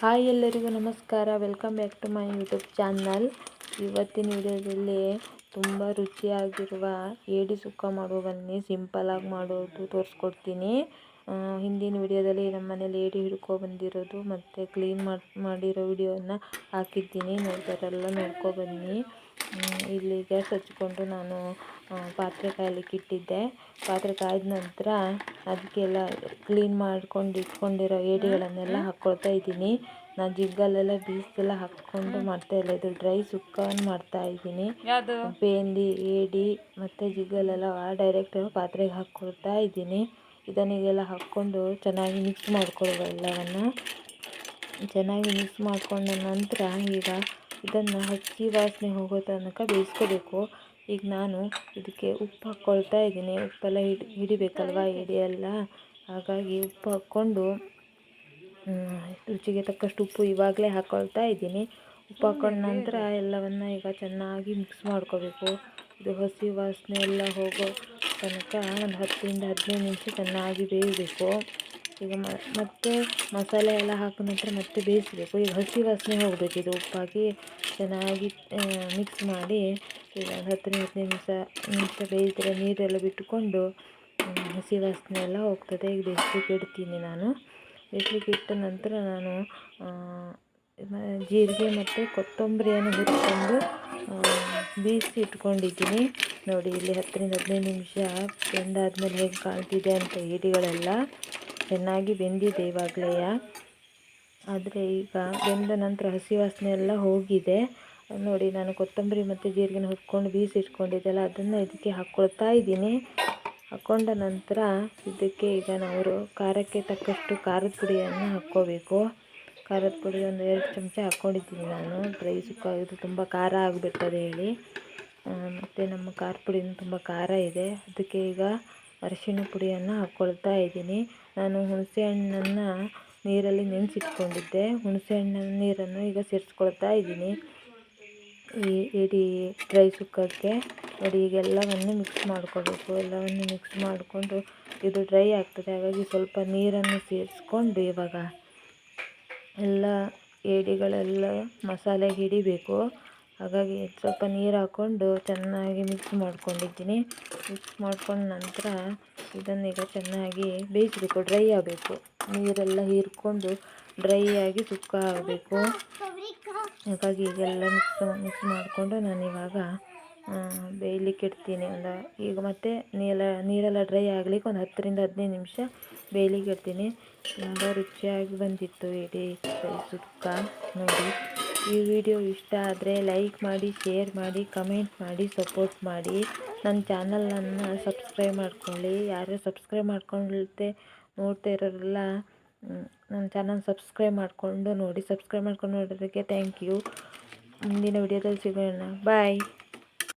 Hi ಎಲ್ಲರಿಗೂ ನಮಸ್ಕಾರ. Welcome back to my YouTube channel. ಇವತ್ತಿನ ವಿಡಿಯೋದಲ್ಲಿ ತುಂಬ ರುಚಿಯಾಗಿರುವ ಏಡಿ ಸುಕ್ಕ ಮಾಡುವ ಬನ್ನಿ ಸಿಂಪಲಾಗಿ ಮಾಡೋದು ತೋರಿಸ್ಕೊಡ್ತೀನಿ. ಹಿಂದಿನ ವಿಡಿಯೋದಲ್ಲಿ ನಮ್ಮ ಮನೇಲಿ ಏಡಿ ಹಿಡ್ಕೊ ಬಂದಿರೋದು ಮತ್ತು ಕ್ಲೀನ್ ಮಾಡಿರೋ ವಿಡಿಯೋನ ಹಾಕಿದ್ದೀನಿ. ನೋಡ್ತಾರೆಲ್ಲ ನೋಡ್ಕೊಬನ್ನಿ. ಇಲ್ಲಿ ಗ್ಯಾಸ್ ಹಚ್ಕೊಂಡು ನಾನು ಪಾತ್ರೆ ಕಾಯಲಿಕ್ಕೆ ಇಟ್ಟಿದ್ದೆ. ಪಾತ್ರೆ ಕಾಯ್ದ ನಂತರ ಅದಕ್ಕೆಲ್ಲ ಕ್ಲೀನ್ ಮಾಡ್ಕೊಂಡು ಇಟ್ಕೊಂಡಿರೋ ಏಡಿಗಳನ್ನೆಲ್ಲ ಹಾಕ್ಕೊಳ್ತಾ ಇದ್ದೀನಿ. ನಾನು ಜಿಗ್ಗಲ್ಲೆಲ್ಲ ಬೀಸೆಲ್ಲ ಹಾಕ್ಕೊಂಡು ಮಾಡ್ತಾಯಿಲ್ಲ, ಇದು ಡ್ರೈ ಸುಕ್ಕವನ್ನು ಮಾಡ್ತಾಯಿದ್ದೀನಿ. ಬೇಂದಿ ಏಡಿ ಮತ್ತು ಜಿಗ್ಗಲೆಲ್ಲ ಡೈರೆಕ್ಟ್ ಪಾತ್ರೆಗೆ ಹಾಕ್ಕೊಳ್ತಾ ಇದ್ದೀನಿ. ಇದನ್ನಿಗೆಲ್ಲ ಹಾಕ್ಕೊಂಡು ಚೆನ್ನಾಗಿ ಮಿಕ್ಸ್ ಮಾಡ್ಕೊಳ್ಳುವ. ಎಲ್ಲವನ್ನು ಚೆನ್ನಾಗಿ ಮಿಕ್ಸ್ ಮಾಡಿಕೊಂಡ ನಂತರ ಈಗ ಇದನ್ನು ಹಚ್ಚಿ ವಾಸನೆ ಹೋಗೋ ತನಕ ಬೇಯಿಸ್ಕೋಬೇಕು. ಈಗ ನಾನು ಇದಕ್ಕೆ ಉಪ್ಪು ಹಾಕ್ಕೊಳ್ತಾ ಇದ್ದೀನಿ. ಉಪ್ಪೆಲ್ಲ ಹಿಡಿಬೇಕಲ್ವ ಏಡಿ ಎಲ್ಲ, ಹಾಗಾಗಿ ಉಪ್ಪು ಹಾಕ್ಕೊಂಡು ರುಚಿಗೆ ತಕ್ಕಷ್ಟು ಉಪ್ಪು ಇವಾಗಲೇ ಹಾಕ್ಕೊಳ್ತಾ ಇದ್ದೀನಿ. ಉಪ್ಪು ಹಾಕ್ಕೊಂಡ ನಂತರ ಎಲ್ಲವನ್ನು ಈಗ ಚೆನ್ನಾಗಿ ಮಿಕ್ಸ್ ಮಾಡ್ಕೋಬೇಕು. ಇದು ಹಸಿ ವಾಸನೆ ಎಲ್ಲ ಹೋಗೋ ತನಕ ಒಂದು 10ರಿಂದ 15 ನಿಮಿಷ ಚೆನ್ನಾಗಿ ಬೇಯಬೇಕು. ಈಗ ಮತ್ತೆ ಮಸಾಲೆ ಎಲ್ಲ ಹಾಕಿದ ನಂತರ ಮತ್ತೆ ಬೇಯಿಸಬೇಕು. ಈಗ ಹಸಿ ವಾಸನೆ ಹೋಗಬೇಕು. ಇದು ಉಪ್ಪಾಕಿ ಚೆನ್ನಾಗಿ ಮಿಕ್ಸ್ ಮಾಡಿ ಈಗ 10ರಿಂದ 15 ನಿಮಿಷ ಬೇಯಿಸಿದ್ರೆ ನೀರೆಲ್ಲ ಬಿಟ್ಟುಕೊಂಡು ಹಸಿ ವಾಸನೆ ಎಲ್ಲ ಹೋಗ್ತದೆ. ಈಗ ಬೇಯಿಸ್ಲಿಕ್ಕೆ ಇಡ್ತೀನಿ ನಾನು. ಬೇಯಿಸ್ಲಿಕ್ಕೆ ಇಟ್ಟ ನಂತರ ನಾನು ಜೀರಿಗೆ ಮತ್ತು ಕೊತ್ತಂಬರಿಯನ್ನು ಹುರ್ಕೊಂಡು ಬೇಯಿಸಿ ಇಟ್ಕೊಂಡಿದ್ದೀನಿ. ನೋಡಿ ಇಲ್ಲಿ 10ರಿಂದ 15 ನಿಮಿಷ ಬೆಂದಾದ್ಮೇಲೆ ಹೇಗೆ ಕಾಣ್ತಿದೆ ಅಂತ ಏಡಿಗಳೆಲ್ಲ ಚೆನ್ನಾಗಿ ಬೆಂದಿದೆ ಇವಾಗಲೇ. ಆದರೆ ಈಗ ಬೆಂದ ನಂತರ ಹಸಿ ವಾಸನೆ ಎಲ್ಲ ಹೋಗಿದೆ. ನೋಡಿ ನಾನು ಕೊತ್ತಂಬರಿ ಮತ್ತು ಜೀರಿಗೆನ ಹುರ್ಕೊಂಡು ಬೇಯಿಸಿ ಇಟ್ಕೊಂಡಿದ್ದೆಲ್ಲ ಅದನ್ನು ಇದಕ್ಕೆ ಹಾಕ್ಕೊಳ್ತಾ ಇದ್ದೀನಿ. ಹಾಕ್ಕೊಂಡ ನಂತರ ಇದಕ್ಕೆ ಈಗ ನಾವು ಖಾರಕ್ಕೆ ತಕ್ಕಷ್ಟು ಖಾರದ ಪುಡಿಯನ್ನು ಹಾಕ್ಕೋಬೇಕು. ಖಾರದ ಪುಡಿ ಒಂದು 2 ಚಮಚ ಹಾಕ್ಕೊಂಡಿದ್ದೀನಿ ನಾನು. ಡ್ರೈ ಸುಕ್ಕ ಇದು ತುಂಬ ಖಾರ ಆಗಿಬಿಡ್ತದೆ ಹೇಳಿ, ಮತ್ತು ನಮ್ಮ ಖಾರದ ಪುಡಿನೂ ತುಂಬ ಖಾರ ಇದೆ. ಅದಕ್ಕೆ ಈಗ ಅರಿಶಿಣ ಪುಡಿಯನ್ನು ಹಾಕ್ಕೊಳ್ತಾ ಇದ್ದೀನಿ. ನಾನು ಹುಣಸೆ ಹಣ್ಣನ್ನು ನೀರಲ್ಲಿ ನೆನೆಸಿಟ್ಕೊಂಡಿದ್ದೆ. ಹುಣಸೆ ಹಣ್ಣಿನ ನೀರನ್ನು ಈಗ ಸೇರಿಸ್ಕೊಳ್ತಾ ಇದ್ದೀನಿ ಈ ಏಡಿ ಡ್ರೈ ಸುಕ್ಕಕ್ಕೆ. ನೋಡಿ ಈಗ ಎಲ್ಲವನ್ನು ಮಿಕ್ಸ್ ಮಾಡ್ಕೋಬೇಕು. ಎಲ್ಲವನ್ನು ಮಿಕ್ಸ್ ಮಾಡಿಕೊಂಡು ಇದು ಡ್ರೈ ಆಗ್ತದೆ, ಹಾಗಾಗಿ ಸ್ವಲ್ಪ ನೀರನ್ನು ಸೇರಿಸ್ಕೊಂಡು ಇವಾಗ ಎಲ್ಲ ಏಡಿಗಳೆಲ್ಲ ಮಸಾಲೆಗೆ ಹಿಡಿಬೇಕು. ಹಾಗಾಗಿ ಸ್ವಲ್ಪ ನೀರು ಹಾಕ್ಕೊಂಡು ಚೆನ್ನಾಗಿ ಮಿಕ್ಸ್ ಮಾಡ್ಕೊಂಡಿದ್ದೀನಿ. ಮಿಕ್ಸ್ ಮಾಡ್ಕೊಂಡ ನಂತರ ಇದನ್ನೀಗ ಚೆನ್ನಾಗಿ ಬೇಯಿಸಬೇಕು. ಡ್ರೈ ಆಗಬೇಕು, ನೀರೆಲ್ಲ ಹೀರ್ಕೊಂಡು ಡ್ರೈ ಆಗಿ ಸುಕ್ಕ ಆಗಬೇಕು. ಹಾಗಾಗಿ ಈಗೆಲ್ಲ ಮಿಕ್ಸ್ ಮಾಡಿಕೊಂಡು ನಾನಿವಾಗ ಬೇಯಲಿಕ್ಕೆ ಇಡ್ತೀನಿ. ಈಗ ಮತ್ತೆ ನೀರೆಲ್ಲ ಡ್ರೈ ಆಗಲಿಕ್ಕೆ ಒಂದು 10ರಿಂದ 15 ನಿಮಿಷ ಬೇಯಲಿಕ್ಕೆ ಇಡ್ತೀನಿ. ತುಂಬ ರುಚಿಯಾಗಿ ಬಂದಿತ್ತು ಏಡಿ ಡ್ರೈ ಸುಕ್ಕ. ನೋಡಿ ಈ ವಿಡಿಯೋ ಇಷ್ಟ ಆದರೆ ಲೈಕ್ ಮಾಡಿ, ಶೇರ್ ಮಾಡಿ, ಕಮೆಂಟ್ ಮಾಡಿ, ಸಪೋರ್ಟ್ ಮಾಡಿ. ನನ್ನ ಚಾನಲನ್ನು ಸಬ್ಸ್ಕ್ರೈಬ್ ಮಾಡ್ಕೊಳ್ಳಿ. ಯಾರು ಸಬ್ಸ್ಕ್ರೈಬ್ ಮಾಡ್ಕೊಳ್ತೆ ನೋಡ್ತಾ ಇರೋರೆಲ್ಲ ನನ್ನ ಚಾನಲ್ ಸಬ್ಸ್ಕ್ರೈಬ್ ಮಾಡಿಕೊಂಡು ನೋಡಿ. ಸಬ್ಸ್ಕ್ರೈಬ್ ಮಾಡ್ಕೊಂಡು ನೋಡೋದಕ್ಕೆ ಥ್ಯಾಂಕ್ ಯು. ಮುಂದಿನ ವಿಡಿಯೋದಲ್ಲಿ ಸಿಗೋಣ. ಬಾಯ್.